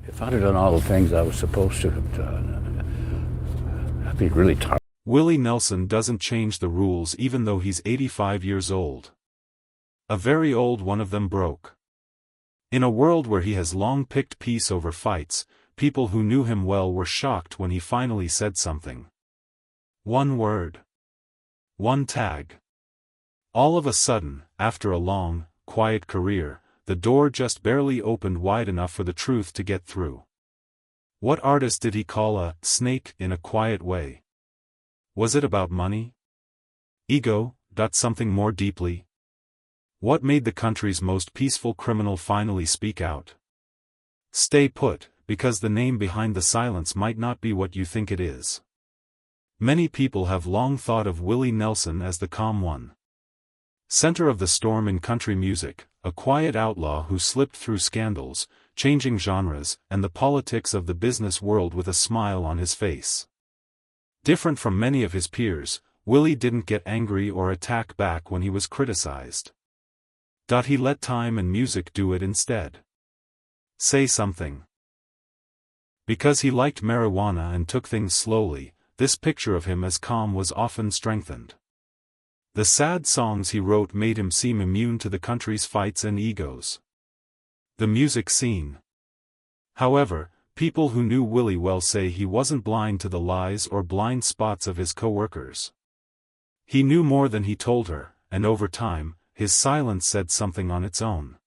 If I'd have done all the things I was supposed to have done, I'd be really tired. Willie Nelson doesn't change the rules even though he's 85 years old. A very old one of them broke. In a world where he has long picked peace over fights, people who knew him well were shocked when he finally said something. One word. One tag. All of a sudden, after a long, quiet career, the door just barely opened wide enough for the truth to get through. What artist did he call a snake in a quiet way? Was it about money? Ego, something more deeply? What made the country's most peaceful criminal finally speak out? Stay put, because the name behind the silence might not be what you think it is. Many people have long thought of Willie Nelson as the calm one. Center of the storm in country music, a quiet outlaw who slipped through scandals, changing genres, and the politics of the business world with a smile on his face. Different from many of his peers, Willie didn't get angry or attack back when he was criticized. He let time and music do it instead. Say something. Because he liked marijuana and took things slowly, this picture of him as calm was often strengthened. The sad songs he wrote made him seem immune to the country's fights and egos. The music scene. However, people who knew Willie well say he wasn't blind to the lies or blind spots of his co-workers. He knew more than he told her, and over time, his silence said something on its own.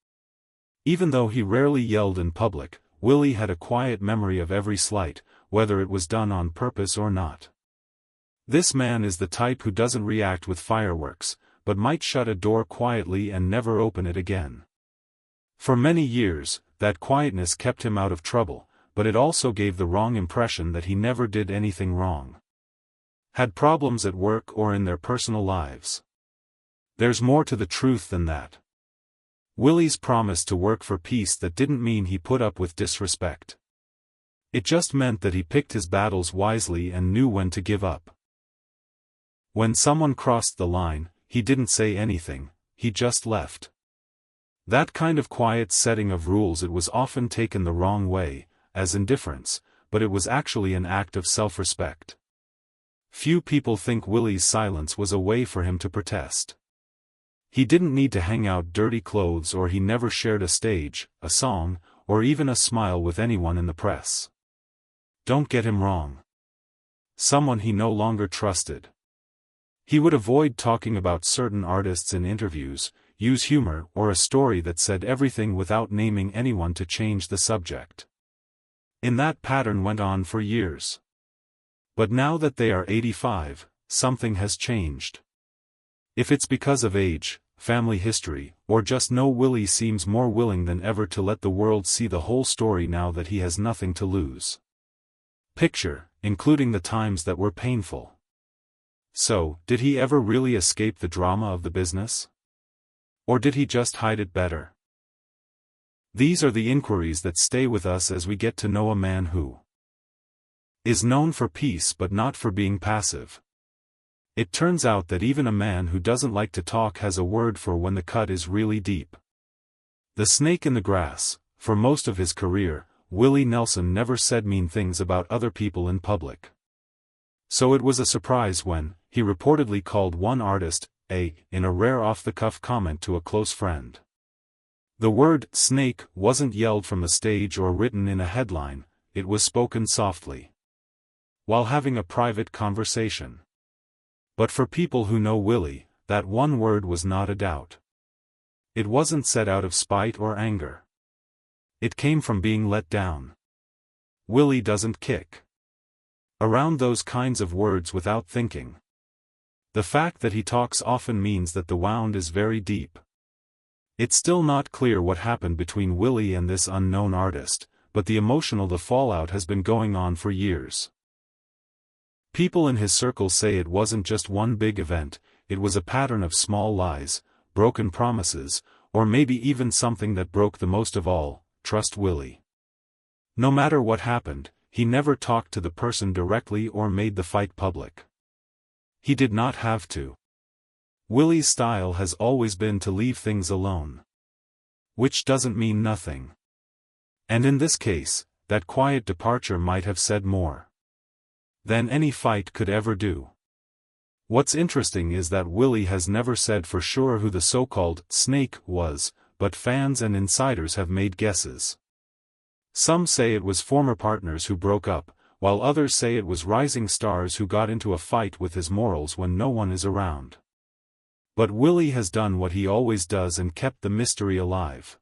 Even though he rarely yelled in public, Willie had a quiet memory of every slight, whether it was done on purpose or not. This man is the type who doesn't react with fireworks, but might shut a door quietly and never open it again. For many years, that quietness kept him out of trouble, but it also gave the wrong impression that he never did anything wrong. Had problems at work or in their personal lives. There's more to the truth than that. Willie's promised to work for peace that didn't mean he put up with disrespect. It just meant that he picked his battles wisely and knew when to give up. When someone crossed the line, he didn't say anything, he just left. That kind of quiet setting of rules, it was often taken the wrong way, as indifference, but it was actually an act of self-respect. Few people think Willie's silence was a way for him to protest. He didn't need to hang out dirty clothes, or he never shared a stage, a song, or even a smile with anyone in the press. Don't get him wrong. Someone he no longer trusted. He would avoid talking about certain artists in interviews, use humor or a story that said everything without naming anyone to change the subject. And that pattern went on for years. But now that they are 85, something has changed. If it's because of age, family history, or just Willie seems more willing than ever to let the world see the whole story now that he has nothing to lose. Picture, including the times that were painful. So, did he ever really escape the drama of the business? Or did he just hide it better? These are the inquiries that stay with us as we get to know a man who is known for peace but not for being passive. It turns out that even a man who doesn't like to talk has a word for when the cut is really deep. The snake in the grass. For most of his career, Willie Nelson never said mean things about other people in public. So it was a surprise when he reportedly called one artist in a rare off-the-cuff comment to a close friend. The word snake wasn't yelled from the stage or written in a headline, it was spoken softly, while having a private conversation. But for people who know Willie, that one word was not a doubt. It wasn't said out of spite or anger. It came from being let down. Willie doesn't kick around those kinds of words without thinking. The fact that he talks often means that the wound is very deep. It's still not clear what happened between Willie and this unknown artist, but the fallout has been going on for years. People in his circle say it wasn't just one big event, it was a pattern of small lies, broken promises, or maybe even something that broke the most of all, trust Willie. No matter what happened, he never talked to the person directly or made the fight public. He did not have to. Willie's style has always been to leave things alone. Which doesn't mean nothing. And in this case, that quiet departure might have said more than any fight could ever do. What's interesting is that Willie has never said for sure who the so-called snake was, but fans and insiders have made guesses. Some say it was former partners who broke up, while others say it was rising stars who got into a fight with his morals when no one is around. But Willie has done what he always does and kept the mystery alive.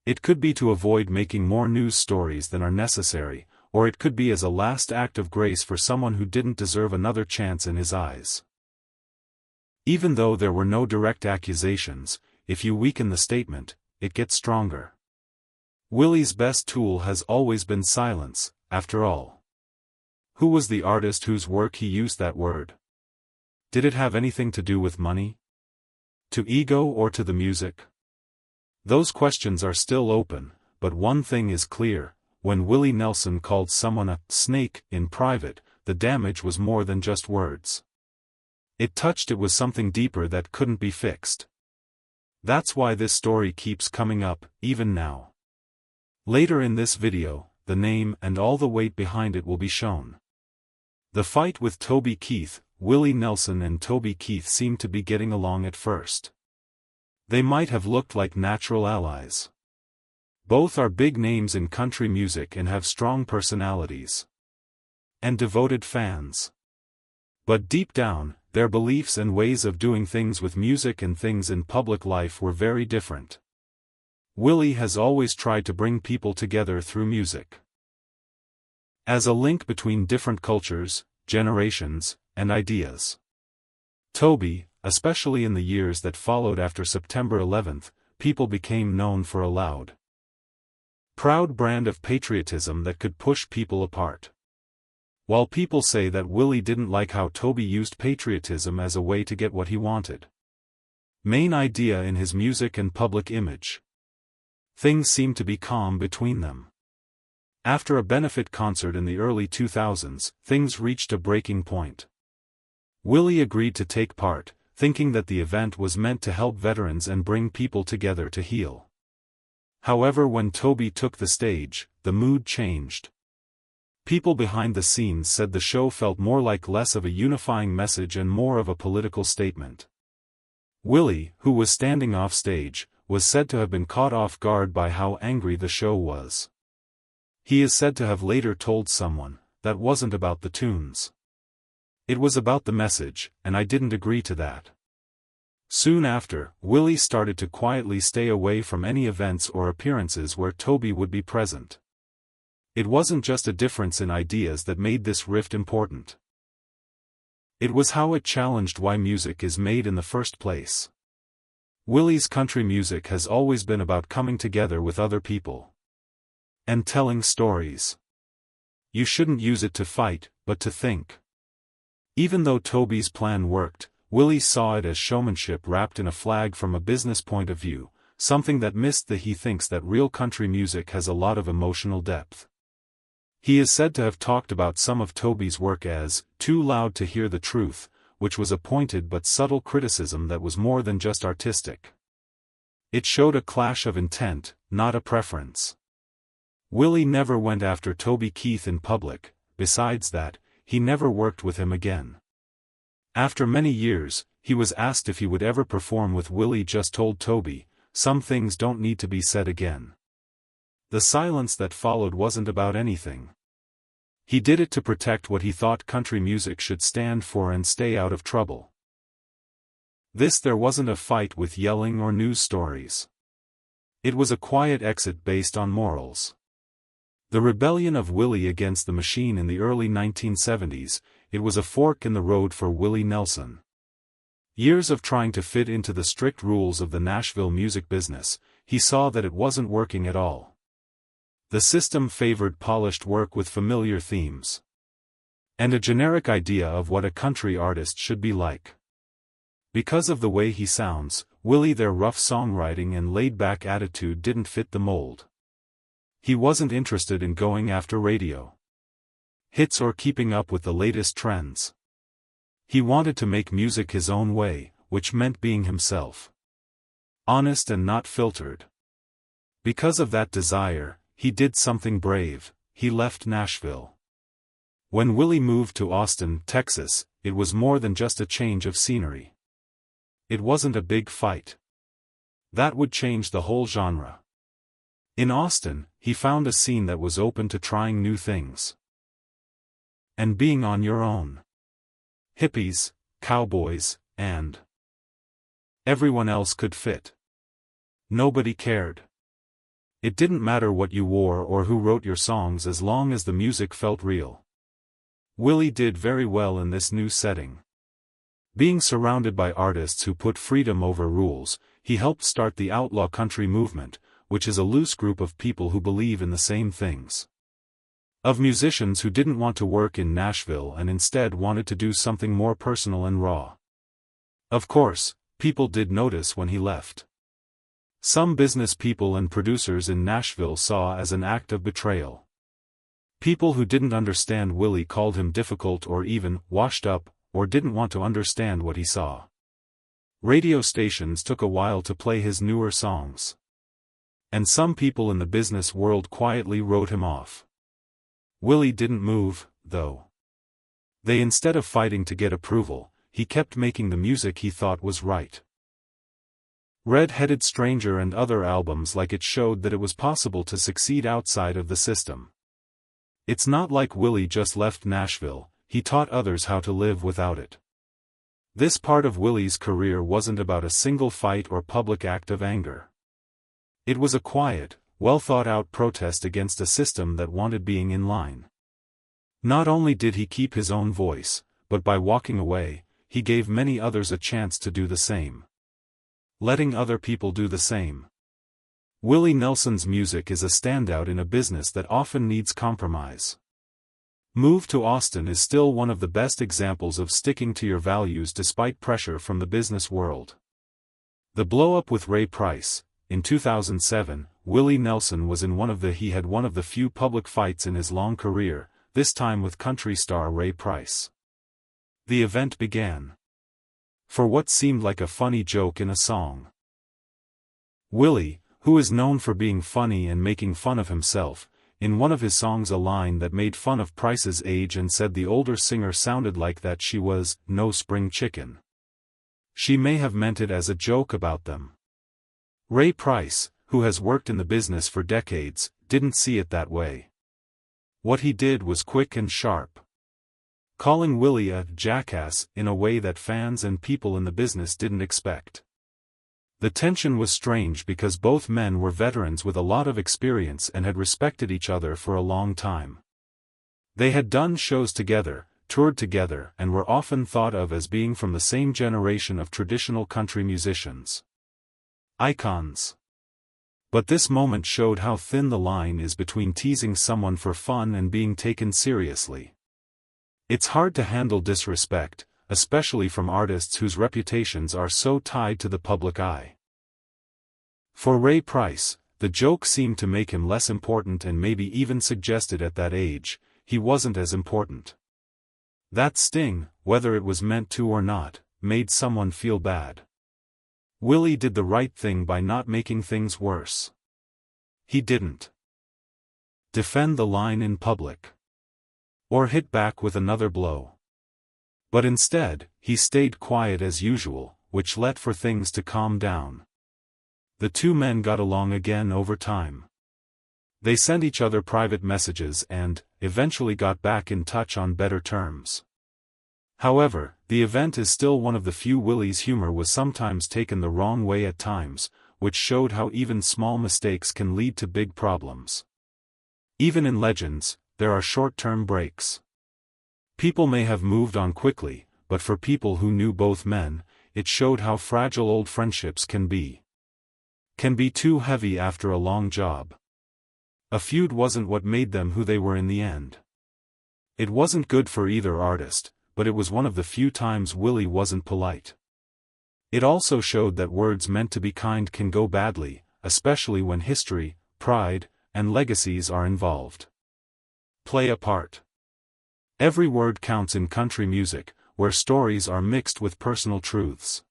It could be to avoid making more news stories than are necessary, or it could be as a last act of grace for someone who didn't deserve another chance in his eyes. Even though there were no direct accusations, if you weaken the statement, it gets stronger. Willie's best tool has always been silence, after all. Who was the artist whose work he used that word? Did it have anything to do with money? To ego or to the music? Those questions are still open, but one thing is clear. When Willie Nelson called someone a snake in private, the damage was more than just words. It touched it was something deeper that couldn't be fixed. That's why this story keeps coming up, even now. Later in this video, the name and all the weight behind it will be shown. The fight with Toby Keith. Willie Nelson and Toby Keith seemed to be getting along at first. They might have looked like natural allies. Both are big names in country music and have strong personalities and devoted fans. But deep down, their beliefs and ways of doing things with music and things in public life were very different. Willie has always tried to bring people together through music. As a link between different cultures, generations, and ideas. Toby, especially in the years that followed after September 11th, people became known for a loud, proud brand of patriotism that could push people apart. While people say that Willie didn't like how Toby used patriotism as a way to get what he wanted. Main idea in his music and public image. Things seemed to be calm between them. After a benefit concert in the early 2000s, things reached a breaking point. Willie agreed to take part, thinking that the event was meant to help veterans and bring people together to heal. However, when Toby took the stage, the mood changed. People behind the scenes said the show felt more like less of a unifying message and more of a political statement. Willie, who was standing off stage, was said to have been caught off guard by how angry the show was. He is said to have later told someone, "That wasn't about the tunes. It was about the message, and I didn't agree to that." Soon after, Willie started to quietly stay away from any events or appearances where Toby would be present. It wasn't just a difference in ideas that made this rift important. It was how it challenged why music is made in the first place. Willie's country music has always been about coming together with other people and telling stories. You shouldn't use it to fight, but to think. Even though Toby's plan worked, Willie saw it as showmanship wrapped in a flag from a business point of view, something that missed the he thinks that real country music has a lot of emotional depth. He is said to have talked about some of Toby's work as too loud to hear the truth, which was a pointed but subtle criticism that was more than just artistic. It showed a clash of intent, not a preference. Willie never went after Toby Keith in public. Besides that, he never worked with him again. After many years, he was asked if he would ever perform with Willie. Just told Toby, "Some things don't need to be said again." The silence that followed wasn't about anything. He did it to protect what he thought country music should stand for and stay out of trouble. There wasn't a fight with yelling or news stories. It was a quiet exit based on morals. The rebellion of Willie against the machine in the early 1970s, it was a fork in the road for Willie Nelson. Years of trying to fit into the strict rules of the Nashville music business, he saw that it wasn't working at all. The system favored polished work with familiar themes and a generic idea of what a country artist should be like. Because of the way he sounds, Willie, their rough songwriting and laid-back attitude didn't fit the mold. He wasn't interested in going after radio hits or keeping up with the latest trends. He wanted to make music his own way, which meant being himself. Honest and not filtered. Because of that desire, he did something brave. He left Nashville. When Willie moved to Austin, Texas, it was more than just a change of scenery. It wasn't a big fight. That would change the whole genre. In Austin, he found a scene that was open to trying new things. And being on your own. Hippies, cowboys, and everyone else could fit. Nobody cared. It didn't matter what you wore or who wrote your songs as long as the music felt real. Willie did very well in this new setting. Being surrounded by artists who put freedom over rules, he helped start the outlaw country movement, which is a loose group of people who believe in the same things. Of musicians who didn't want to work in Nashville and instead wanted to do something more personal and raw. Of course, people did notice when he left. Some business people and producers in Nashville saw as an act of betrayal. People who didn't understand Willie called him difficult or even washed up, or didn't want to understand what he saw. Radio stations took a while to play his newer songs. And some people in the business world quietly wrote him off. Willie didn't move, though. Instead of fighting to get approval, he kept making the music he thought was right. Red-Headed Stranger and other albums like it showed that it was possible to succeed outside of the system. It's not like Willie just left Nashville, he taught others how to live without it. This part of Willie's career wasn't about a single fight or public act of anger. It was a quiet, well-thought-out protest against a system that wanted being in line. Not only did he keep his own voice, but by walking away, he gave many others a chance to do the same. Letting other people do the same. Willie Nelson's music is a standout in a business that often needs compromise. Move to Austin is still one of the best examples of sticking to your values despite pressure from the business world. The blow-up with Ray Price. In 2007, Willie Nelson was in one of the few public fights in his long career, this time with country star Ray Price. The event began for what seemed like a funny joke in a song. Willie, who is known for being funny and making fun of himself, in one of his songs a line that made fun of Price's age and said the older singer sounded like that she was no spring chicken. She may have meant it as a joke about them. Ray Price, who has worked in the business for decades, didn't see it that way. What he did was quick and sharp. Calling Willie a jackass in a way that fans and people in the business didn't expect. The tension was strange because both men were veterans with a lot of experience and had respected each other for a long time. They had done shows together, toured together, and were often thought of as being from the same generation of traditional country musicians. Icons. But this moment showed how thin the line is between teasing someone for fun and being taken seriously. It's hard to handle disrespect, especially from artists whose reputations are so tied to the public eye. For Ray Price, the joke seemed to make him less important and maybe even suggested at that age, he wasn't as important. That sting, whether it was meant to or not, made someone feel bad. Willie did the right thing by not making things worse. He didn't defend the line in public. Or hit back with another blow. But instead, he stayed quiet as usual, which let for things to calm down. The two men got along again over time. They sent each other private messages and, eventually got back in touch on better terms. However, the event is still one of the few Willie's humor was sometimes taken the wrong way at times, which showed how even small mistakes can lead to big problems. Even in legends, there are short-term breaks. People may have moved on quickly, but for people who knew both men, it showed how fragile old friendships can be. Can be too heavy after a long job. A feud wasn't what made them who they were in the end. It wasn't good for either artist, but it was one of the few times Willie wasn't polite. It also showed that words meant to be kind can go badly, especially when history, pride, and legacies are involved. Play a part. Every word counts in country music, where stories are mixed with personal truths.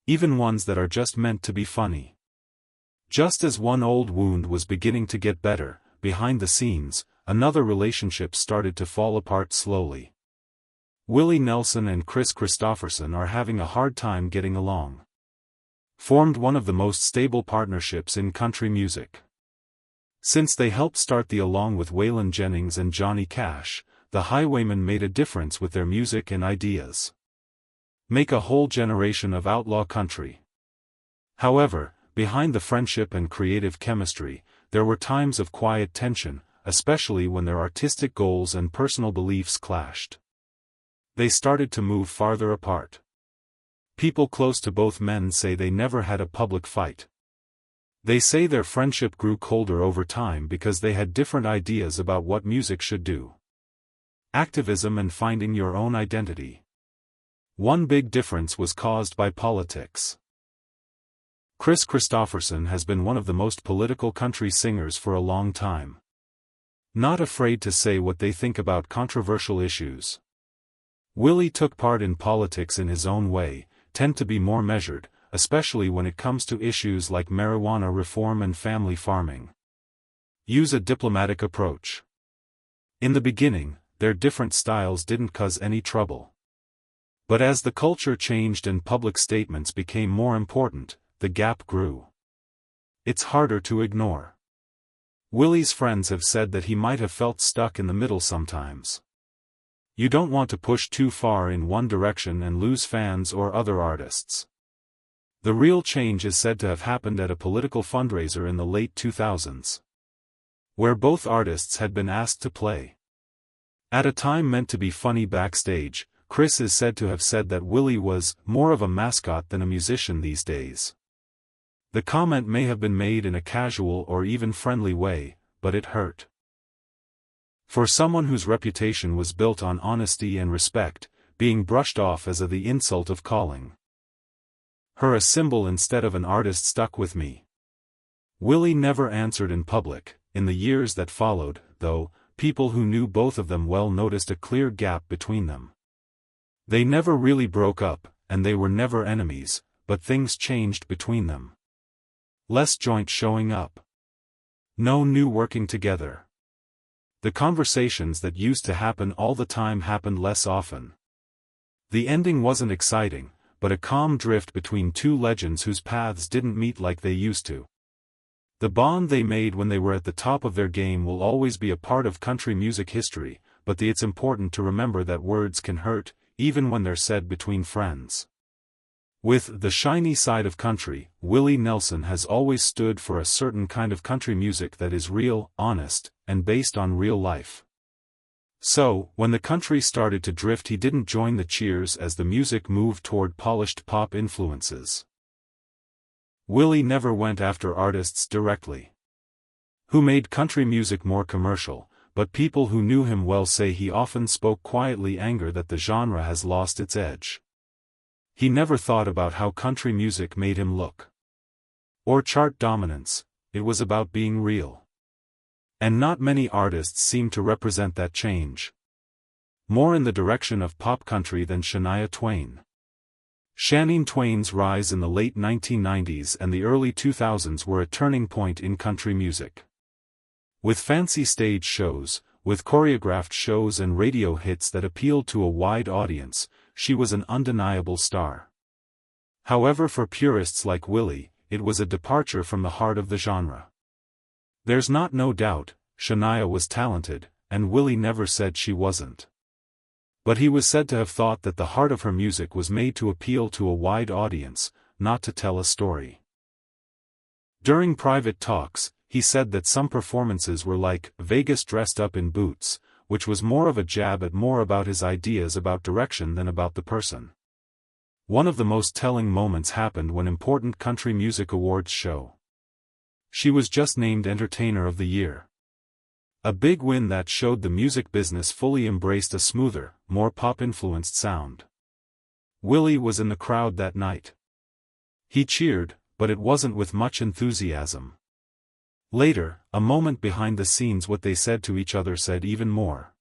Even ones that are just meant to be funny. Just as one old wound was beginning to get better, behind the scenes, another relationship started to fall apart slowly. Willie Nelson and Kris Kristofferson are having a hard time getting along. Formed one of the most stable partnerships in country music. Since they helped start the Along with Waylon Jennings and Johnny Cash, the Highwaymen made a difference with their music and ideas. Make a whole generation of outlaw country. However, behind the friendship and creative chemistry, there were times of quiet tension, especially when their artistic goals and personal beliefs clashed. They started to move farther apart. People close to both men say they never had a public fight. They say their friendship grew colder over time because they had different ideas about what music should do. Activism and finding your own identity. One big difference was caused by politics. Kris Kristofferson has been one of the most political country singers for a long time. Not afraid to say what they think about controversial issues. Willie took part in politics in his own way, tend to be more measured, especially when it comes to issues like marijuana reform and family farming. Use a diplomatic approach. In the beginning, their different styles didn't cause any trouble. But as the culture changed and public statements became more important, the gap grew. It's harder to ignore. Willie's friends have said that he might have felt stuck in the middle sometimes. You don't want to push too far in one direction and lose fans or other artists. The real change is said to have happened at a political fundraiser in the late 2000s, where both artists had been asked to play. At a time meant to be funny backstage, Kris is said to have said that Willie was more of a mascot than a musician these days. The comment may have been made in a casual or even friendly way, but it hurt. For someone whose reputation was built on honesty and respect, being brushed off as the insult of calling her a symbol instead of an artist stuck with me. Willie never answered in public. In the years that followed, though, people who knew both of them well noticed a clear gap between them. They never really broke up, and they were never enemies, but things changed between them. Less joint showing up. No new working together. The conversations that used to happen all the time happened less often. The ending wasn't exciting, but a calm drift between two legends whose paths didn't meet like they used to. The bond they made when they were at the top of their game will always be a part of country music history, but it's important to remember that words can hurt, even when they're said between friends. With The Shiny Side of Country, Willie Nelson has always stood for a certain kind of country music that is real, honest, and based on real life. So, when the country started to drift, he didn't join the cheers as the music moved toward polished pop influences. Willie never went after artists directly who made country music more commercial, but people who knew him well say he often spoke quietly anger that the genre has lost its edge. He never thought about how country music made him look. Or chart dominance, it was about being real. And not many artists seem to represent that change. More in the direction of pop country than Shania Twain. Shania Twain's rise in the late 1990s and the early 2000s were a turning point in country music. With fancy stage shows, with choreographed shows and radio hits that appealed to a wide audience, she was an undeniable star. However, for purists like Willie, it was a departure from the heart of the genre. There's no doubt, Shania was talented, and Willie never said she wasn't. But he was said to have thought that the heart of her music was made to appeal to a wide audience, not to tell a story. During private talks, he said that some performances were like Vegas dressed up in boots, which was more of a jab at more about his ideas about direction than about the person. One of the most telling moments happened when important country music awards show. She was just named Entertainer of the Year. A big win that showed the music business fully embraced a smoother, more pop-influenced sound. Willie was in the crowd that night. He cheered, but it wasn't with much enthusiasm. Later, a moment behind the scenes, what they said to each other said even more.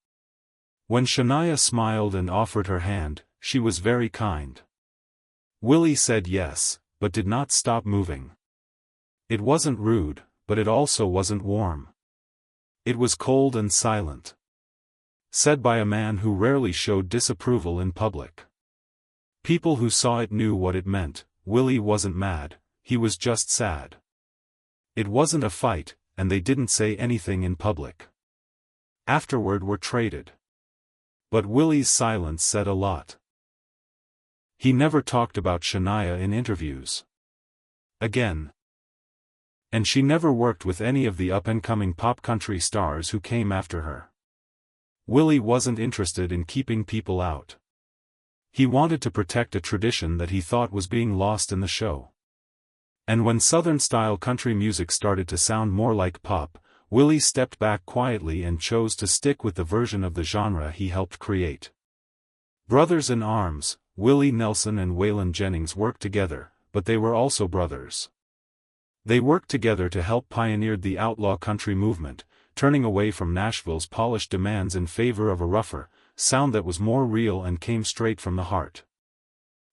When Shania smiled and offered her hand, she was very kind. Willie said yes, but did not stop moving. It wasn't rude, but it also wasn't warm. It was cold and silent. Said by a man who rarely showed disapproval in public. People who saw it knew what it meant. Willie wasn't mad, he was just sad. It wasn't a fight, and they didn't say anything in public. Afterward were traded. But Willie's silence said a lot. He never talked about Shania in interviews. Again. And she never worked with any of the up-and-coming pop country stars who came after her. Willie wasn't interested in keeping people out. He wanted to protect a tradition that he thought was being lost in the show. And when Southern-style country music started to sound more like pop, Willie stepped back quietly and chose to stick with the version of the genre he helped create. Brothers in arms, Willie Nelson and Waylon Jennings worked together, but they were also brothers. They worked together to help pioneer the outlaw country movement, turning away from Nashville's polished demands in favor of a rougher sound that was more real and came straight from the heart.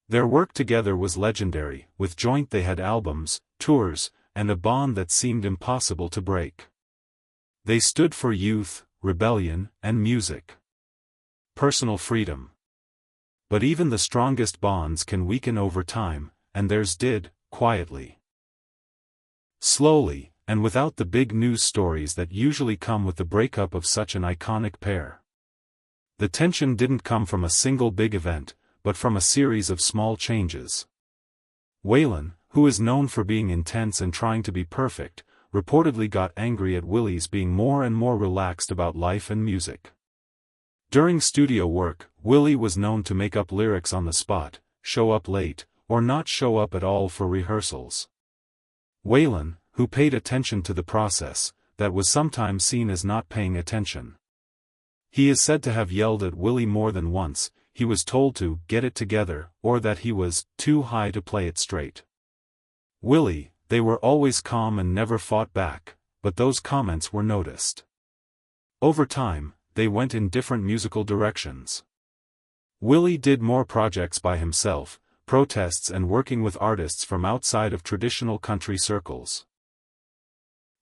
Their work together was legendary. With joint they had albums, tours, and a bond that seemed impossible to break. They stood for youth, rebellion, and music. Personal freedom. But even the strongest bonds can weaken over time, and theirs did, quietly. Slowly, and without the big news stories that usually come with the breakup of such an iconic pair. The tension didn't come from a single big event, but from a series of small changes. Waylon, who is known for being intense and trying to be perfect, reportedly got angry at Willie's being more and more relaxed about life and music. During studio work, Willie was known to make up lyrics on the spot, show up late, or not show up at all for rehearsals. Waylon, who paid attention to the process, that was sometimes seen as not paying attention. He is said to have yelled at Willie more than once. He was told to get it together, or that he was too high to play it straight. Willie, they were always calm and never fought back, but those comments were noticed. Over time, they went in different musical directions. Willie did more projects by himself, protests and working with artists from outside of traditional country circles.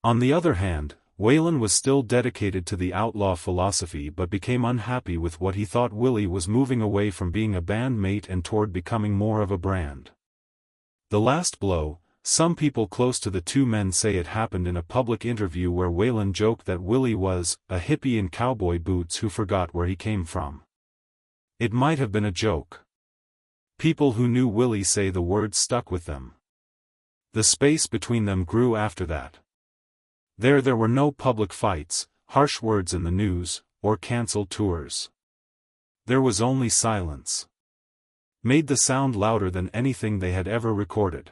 On the other hand, Waylon was still dedicated to the outlaw philosophy but became unhappy with what he thought Willie was moving away from being a bandmate and toward becoming more of a brand. The last blow, some people close to the two men say it happened in a public interview where Waylon joked that Willie was a hippie in cowboy boots who forgot where he came from. It might have been a joke. People who knew Willie say the words stuck with them. The space between them grew after that. There were no public fights, harsh words in the news, or cancelled tours. There was only silence. Made the sound louder than anything they had ever recorded.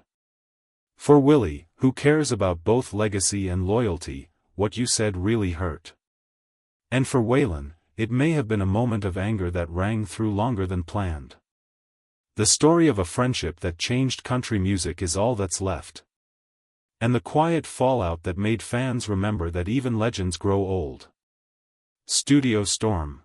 For Willie, who cares about both legacy and loyalty, what you said really hurt. And for Waylon, it may have been a moment of anger that rang through longer than planned. The story of a friendship that changed country music is all that's left. And the quiet fallout that made fans remember that even legends grow old. Studio Storm.